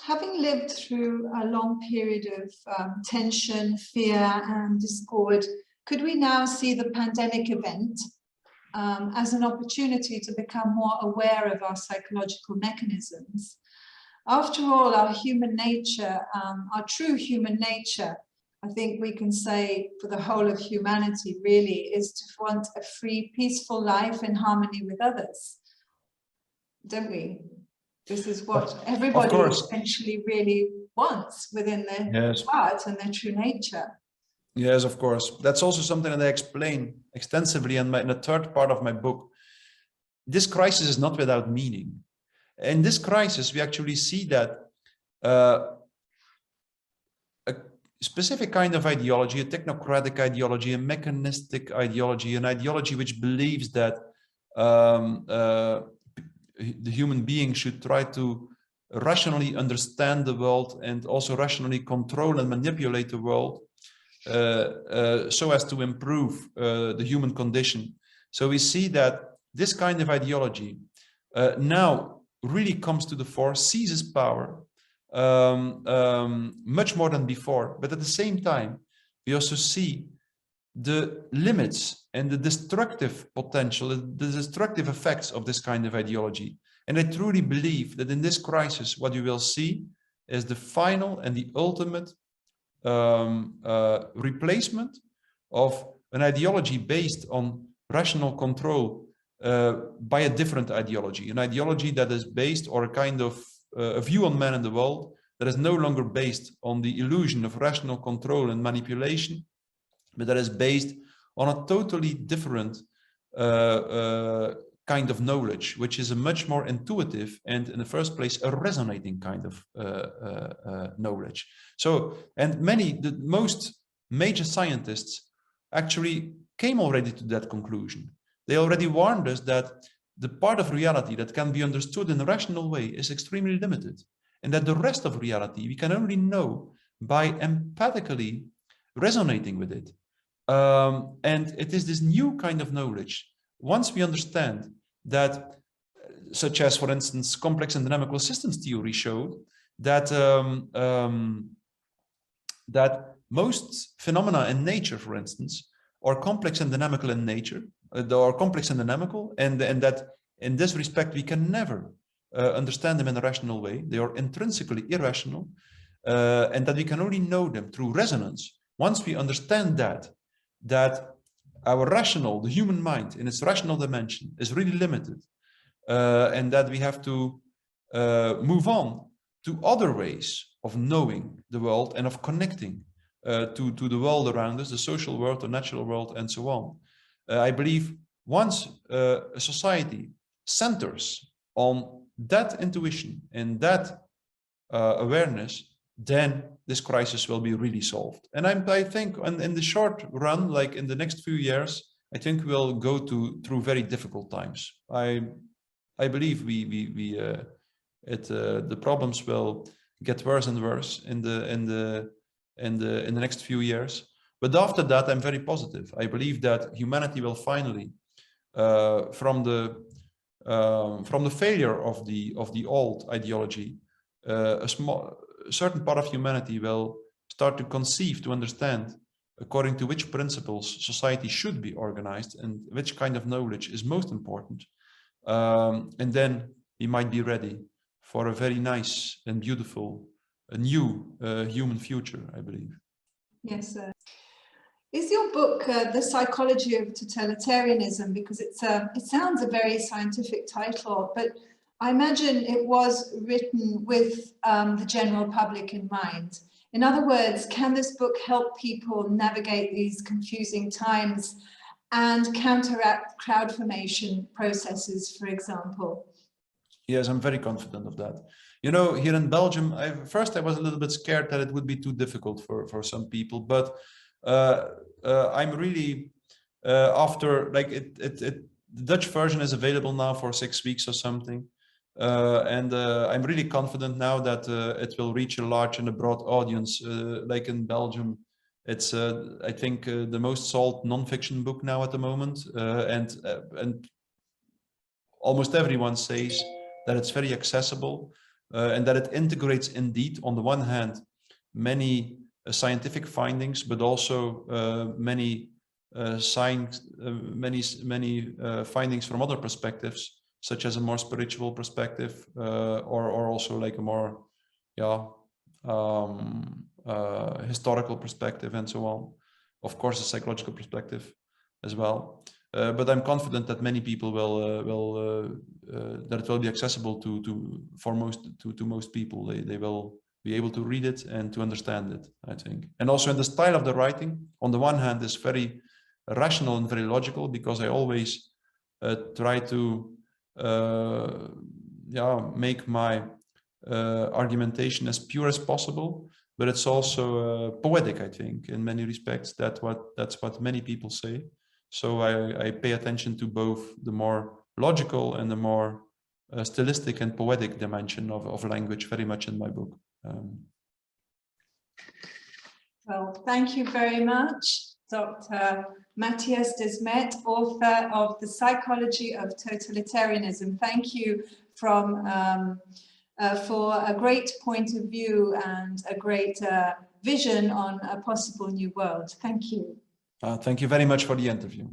Having lived through a long period of tension, fear and discord, could we now see the pandemic event as an opportunity to become more aware of our psychological mechanisms? After all, our human nature, our true human nature, I think we can say for the whole of humanity really, is to want a free, peaceful life in harmony with others, don't we? This is what everybody essentially really wants within their heart and their true nature. Yes, of course. That's also something that I explain extensively in the third part of my book. This crisis is not without meaning. In this crisis, we actually see that a specific kind of ideology, a technocratic ideology, a mechanistic ideology, an ideology which believes that the human being should try to rationally understand the world and also rationally control and manipulate the world so as to improve the human condition. So we see that this kind of ideology now really comes to the fore, seizes power much more than before. But at the same time, we also see the limits and the destructive potential, the destructive effects of this kind of ideology. And I truly believe that in this crisis, what you will see is the final and the ultimate replacement of an ideology based on rational control by a different ideology, an ideology that is based, or a kind of a view on man and the world that is no longer based on the illusion of rational control and manipulation, but that is based on a totally different kind of knowledge, which is a much more intuitive and, in the first place, a resonating kind of knowledge. So, and the most major scientists actually came already to that conclusion. They already warned us that the part of reality that can be understood in a rational way is extremely limited, and that the rest of reality we can only know by empathically resonating with it. And it is this new kind of knowledge. Once we understand that, such as, for instance, complex and dynamical systems theory showed that that most phenomena in nature, for instance, are complex and dynamical in nature, they are complex and dynamical, and that in this respect we can never understand them in a rational way. They are intrinsically irrational, and that we can only know them through resonance. Once we understand that our rational, the human mind in its rational dimension is really limited, and that we have to move on to other ways of knowing the world and of connecting to the world around us, the social world, the natural world, and so on. I believe once a society centers on that intuition and that awareness, then this crisis will be really solved. And I think in the short run, like in the next few years, I think we'll go through very difficult times. I believe the problems will get worse and worse in the next few years. But after that, I'm very positive. I believe that humanity will finally, from the failure of the old ideology, a certain part of humanity will start to conceive, to understand according to which principles society should be organized and which kind of knowledge is most important. And then we might be ready for a very nice and beautiful, a new human future, I believe. Yes, sir. Is your book The Psychology of Totalitarianism? Because it sounds a very scientific title, but I imagine it was written with the general public in mind. In other words, can this book help people navigate these confusing times and counteract crowd formation processes, for example? Yes, I'm very confident of that. You know, here in Belgium, first I was a little bit scared that it would be too difficult for some people, but I'm really after, like, the Dutch version is available now for 6 weeks or something. And I'm really confident now that it will reach a large and a broad audience. Like in Belgium, it's I think the most sold non-fiction book now at the moment, and almost everyone says that it's very accessible. and that it integrates indeed, on the one hand, many scientific findings, but also many findings from other perspectives, such as a more spiritual perspective, or also like a more historical perspective and so on. Of course, a psychological perspective as well. But I'm confident that many people that it will be accessible to most people. They will be able to read it and to understand it, I think. And also in the style of the writing, on the one hand, is very rational and very logical, because I always try to make my argumentation as pure as possible. But it's also poetic, I think, in many respects. That's what many people say. So I pay attention to both the more logical and the more stylistic and poetic dimension of language very much in my book. Well, thank you very much, Dr. Mattias Desmet, author of The Psychology of Totalitarianism. Thank you for a great point of view and a great vision on a possible new world. Thank you. Thank you very much for the interview.